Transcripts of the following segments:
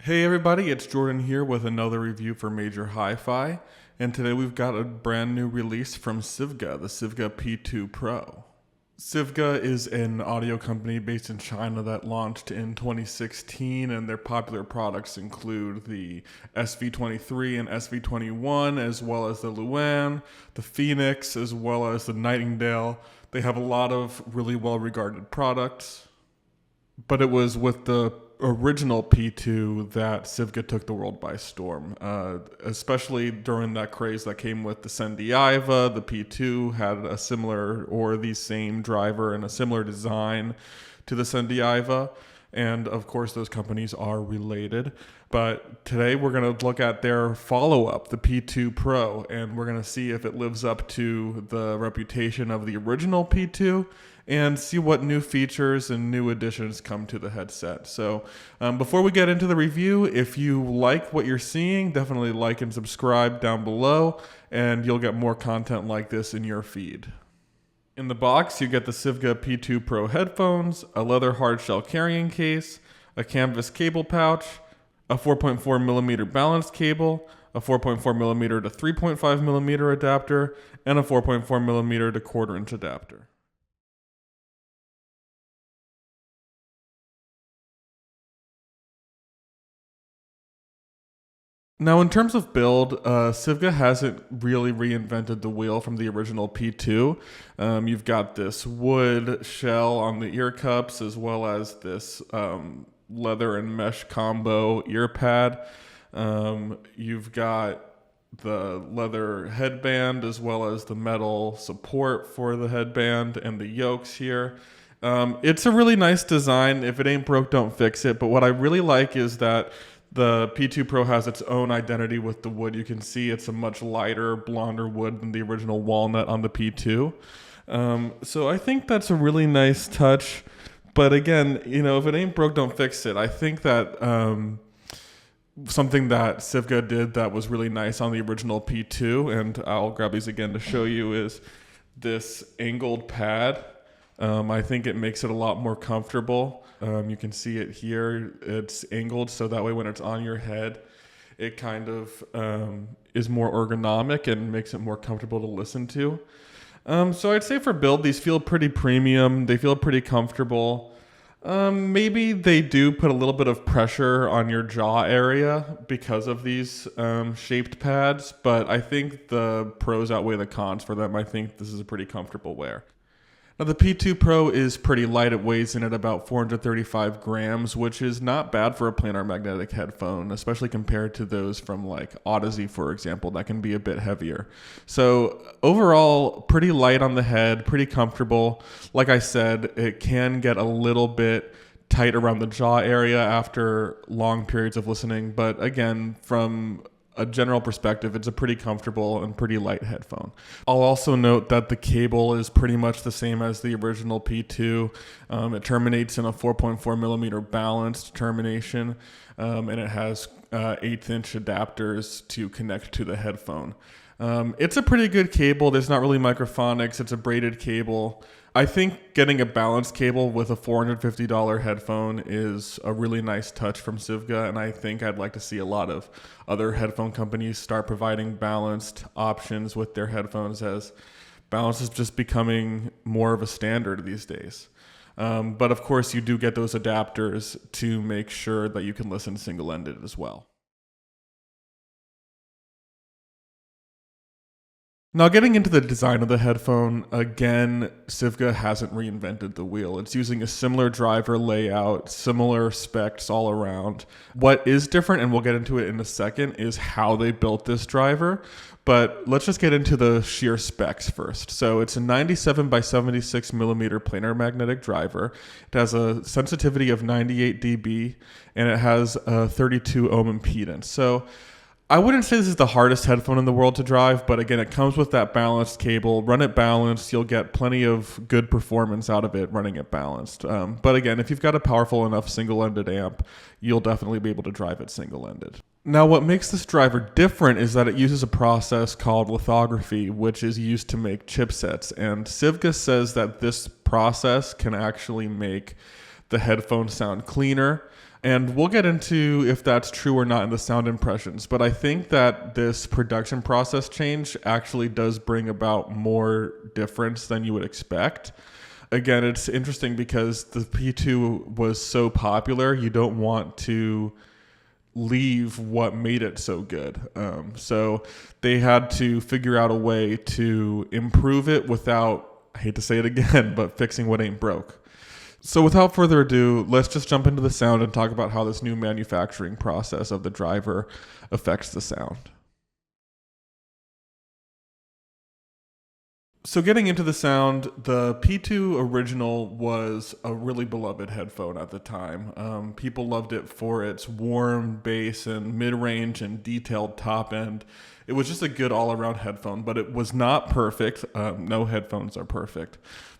Hey everybody, it's Jordan here with another review for Major Hi-Fi, and today we've got a brand new release from Sivga, the Sivga P2 Pro. Sivga is an audio company based in China that launched in 2016, and their popular products include the SV23 and SV21, as well as the Luan, the Phoenix, as well as the Nightingale. They have a lot of really well-regarded products, but it was with the original P2 that Sivga took the world by storm, especially during that craze that came with the Sendiaiva. The P2 had a similar or the same driver and a similar design to the Sendiaiva. And of course, those companies are related. But today we're going to look at their follow-up, the P2 Pro, and we're going to see if it lives up to the reputation of the original P2 and see what new features and new additions come to the headset. So before we get into the review, if you like what you're seeing, definitely like and subscribe down below, and you'll get more content like this in your feed. In the box, you get the Sivga P2 Pro headphones, a leather hardshell carrying case, a canvas cable pouch, a 4.4mm balanced cable, a 4.4mm to 3.5mm adapter, and a 4.4mm to 1/4" adapter. Now, in terms of build, Sivga hasn't really reinvented the wheel from the original P2. You've got this wood shell on the ear cups, as well as this leather and mesh combo ear pad. You've got the leather headband, as well as the metal support for the headband and the yokes here. It's a really nice design. If it ain't broke, don't fix it. But what I really like is that the P2 Pro has its own identity with the wood. You can see it's a much lighter, blonder wood than the original walnut on the P2. So I think that's a really nice touch. But again, if it ain't broke, don't fix it. I think that something that Sivga did that was really nice on the original P2, and I'll grab these again to show you, is this angled pad. I think it makes it a lot more comfortable. You can see it here. It's angled, so that way when it's on your head, it kind of is more ergonomic and makes it more comfortable to listen to. So I'd say for build, these feel pretty premium. They feel pretty comfortable. Maybe they do put a little bit of pressure on your jaw area because of these shaped pads, but I think the pros outweigh the cons for them. I think this is a pretty comfortable wear. Now, the P2 Pro is pretty light. It weighs in at about 435 grams, which is not bad for a planar magnetic headphone, especially compared to those from like Odyssey, for example, that can be a bit heavier. So overall, pretty light on the head, pretty comfortable. Like I said, it can get a little bit tight around the jaw area after long periods of listening. But again, from a general perspective, it's a pretty comfortable and pretty light headphone. I'll also note that the cable is pretty much the same as the original P2. It terminates in a 4.4mm balanced termination, and it has 1/8" adapters to connect to the headphone. It's a pretty good cable. There's not really microphonics. It's a braided cable. I think getting a balanced cable with a $450 headphone is a really nice touch from Sivga, and I think I'd like to see a lot of other headphone companies start providing balanced options with their headphones, as balance is just becoming more of a standard these days. But of course, you do get those adapters to make sure that you can listen single-ended as well. Now, getting into the design of the headphone, again, Sivga hasn't reinvented the wheel. It's using a similar driver layout, similar specs all around. What is different, and we'll get into it in a second, is how they built this driver. But let's just get into the sheer specs first. So it's a 97 by 76mm planar magnetic driver. It has a sensitivity of 98 dB, and it has a 32 ohm impedance. So I wouldn't say this is the hardest headphone in the world to drive, but again, it comes with that balanced cable. Run it balanced, you'll get plenty of good performance out of it running it balanced. But again, if you've got a powerful enough single-ended amp, you'll definitely be able to drive it single-ended. Now, what makes this driver different is that it uses a process called lithography, which is used to make chipsets. And Sivga says that this process can actually make the headphones sound cleaner. And we'll get into if that's true or not in the sound impressions. But I think that this production process change actually does bring about more difference than you would expect. Again, it's interesting because the P2 was so popular, you don't want to leave what made it so good. So they had to figure out a way to improve it without, I hate to say it again, but fixing what ain't broke. So without further ado, let's just jump into the sound and talk about how this new manufacturing process of the driver affects the sound. So getting into the sound, the P2 original was a really beloved headphone at the time. People loved it for its warm bass and mid-range and detailed top end. It was just a good all-around headphone, but it was not perfect. No headphones are perfect.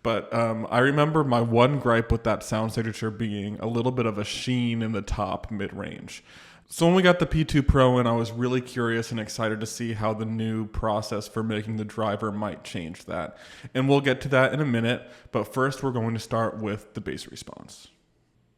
But I remember my one gripe with that sound signature being a little bit of a sheen in the top mid-range. So when we got the P2 Pro in, I was really curious and excited to see how the new process for making the driver might change that. And we'll get to that in a minute, but first we're going to start with the bass response.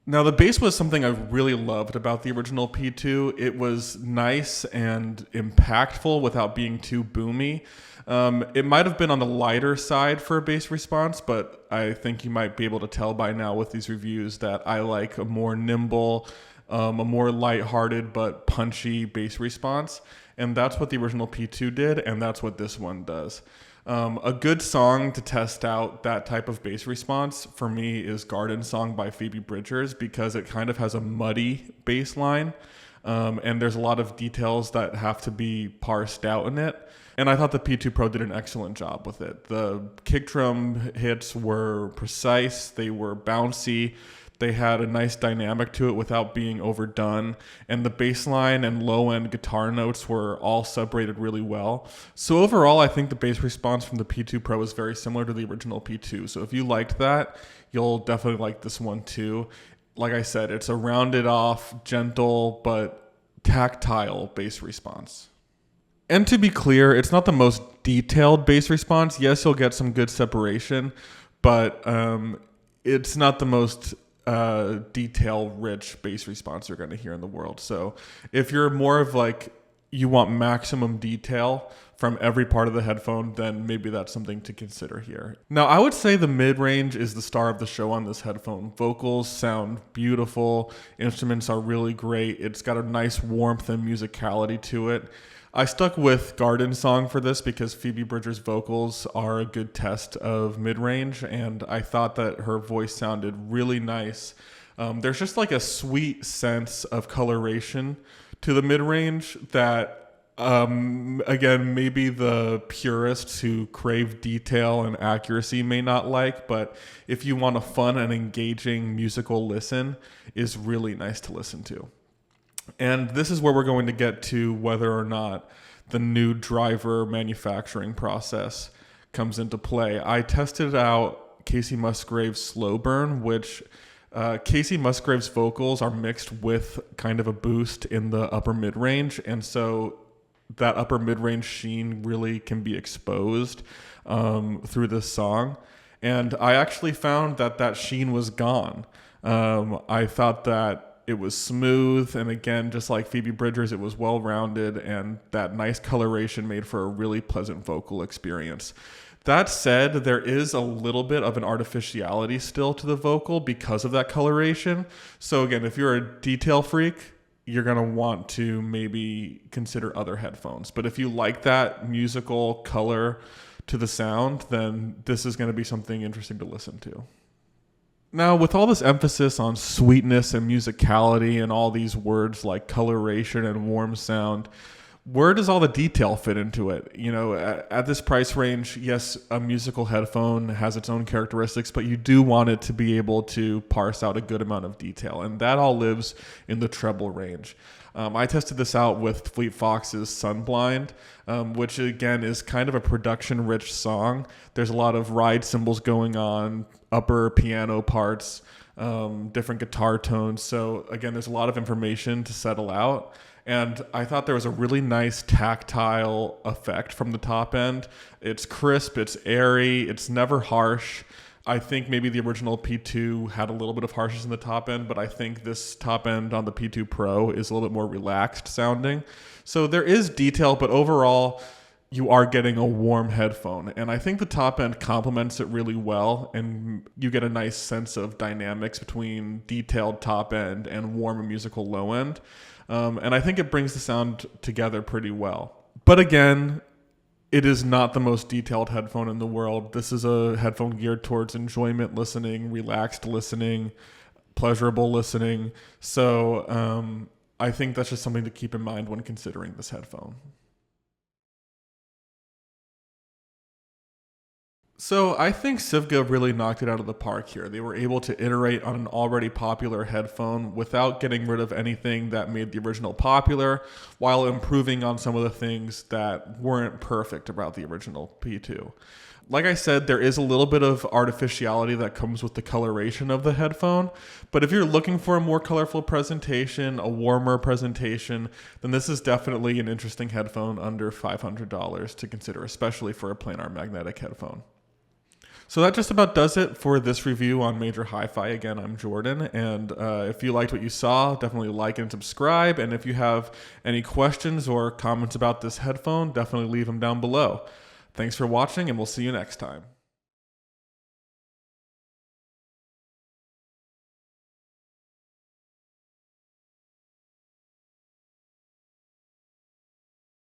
Now the bass was something I really loved about the original P2. It was nice and impactful without being too boomy. It might have been on the lighter side for a bass response, but I think you might be able to tell by now with these reviews that I like a more nimble, a more lighthearted but punchy bass response. And that's what the original P2 did, and that's what this one does. A good song to test out that type of bass response for me is Garden Song by Phoebe Bridgers, because it kind of has a muddy bass line, and there's a lot of details that have to be parsed out in it. And I thought the P2 Pro did an excellent job with it. The kick drum hits were precise, they were bouncy, they had a nice dynamic to it without being overdone, and the bass line and low-end guitar notes were all separated really well. So overall, I think the bass response from the P2 Pro is very similar to the original P2. So if you liked that, you'll definitely like this one too. Like I said, it's a rounded off, gentle, but tactile bass response. And to be clear, it's not the most detailed bass response. Yes, you'll get some good separation, but it's not the most detail-rich bass response you're going to hear in the world. So if you're more of like, you want maximum detail from every part of the headphone, then maybe that's something to consider here. Now, I would say the mid-range is the star of the show on this headphone. Vocals sound beautiful. Instruments are really great. It's got a nice warmth and musicality to it. I stuck with Garden Song for this because Phoebe Bridgers' vocals are a good test of mid-range, and I thought that her voice sounded really nice. There's just like a sweet sense of coloration to the mid-range that, again, maybe the purists who crave detail and accuracy may not like, but if you want a fun and engaging musical listen, is really nice to listen to. And this is where we're going to get to whether or not the new driver manufacturing process comes into play. I tested out Casey Musgrave's Slow Burn, which Casey Musgrave's vocals are mixed with kind of a boost in the upper mid-range. And so that upper mid-range sheen really can be exposed through this song. And I actually found that that sheen was gone. I thought that it was smooth, and again, just like Phoebe Bridgers, it was well-rounded, and that nice coloration made for a really pleasant vocal experience. That said, there is a little bit of an artificiality still to the vocal because of that coloration. So again, if you're a detail freak, you're going to want to maybe consider other headphones. But if you like that musical color to the sound, then this is going to be something interesting to listen to. Now, with all this emphasis on sweetness and musicality and all these words like coloration and warm sound, where does all the detail fit into it? You know, at this price range, yes, a musical headphone has its own characteristics, but you do want it to be able to parse out a good amount of detail, and that all lives in the treble range. I tested this out with Fleet Fox's Sunblind, which again is kind of a production-rich song. There's a lot of ride cymbals going on, upper piano parts, different guitar tones. So again, there's a lot of information to settle out. And I thought there was a really nice tactile effect from the top end. It's crisp, it's airy, it's never harsh. I think maybe the original P2 had a little bit of harshness in the top end, but I think this top end on the P2 Pro is a little bit more relaxed sounding. So there is detail, but overall, you are getting a warm headphone. And I think the top end complements it really well, and you get a nice sense of dynamics between detailed top end and warm and musical low end. And I think it brings the sound together pretty well. But again, it is not the most detailed headphone in the world. This is a headphone geared towards enjoyment listening, relaxed listening, pleasurable listening. So I think that's just something to keep in mind when considering this headphone. So I think Sivga really knocked it out of the park here. They were able to iterate on an already popular headphone without getting rid of anything that made the original popular, while improving on some of the things that weren't perfect about the original P2. Like I said, there is a little bit of artificiality that comes with the coloration of the headphone, but if you're looking for a more colorful presentation, a warmer presentation, then this is definitely an interesting headphone under $500 to consider, especially for a planar magnetic headphone. So that just about does it for this review on Major Hi-Fi. Again, I'm Jordan, and if you liked what you saw, definitely like and subscribe. And if you have any questions or comments about this headphone, definitely leave them down below. Thanks for watching, and we'll see you next time.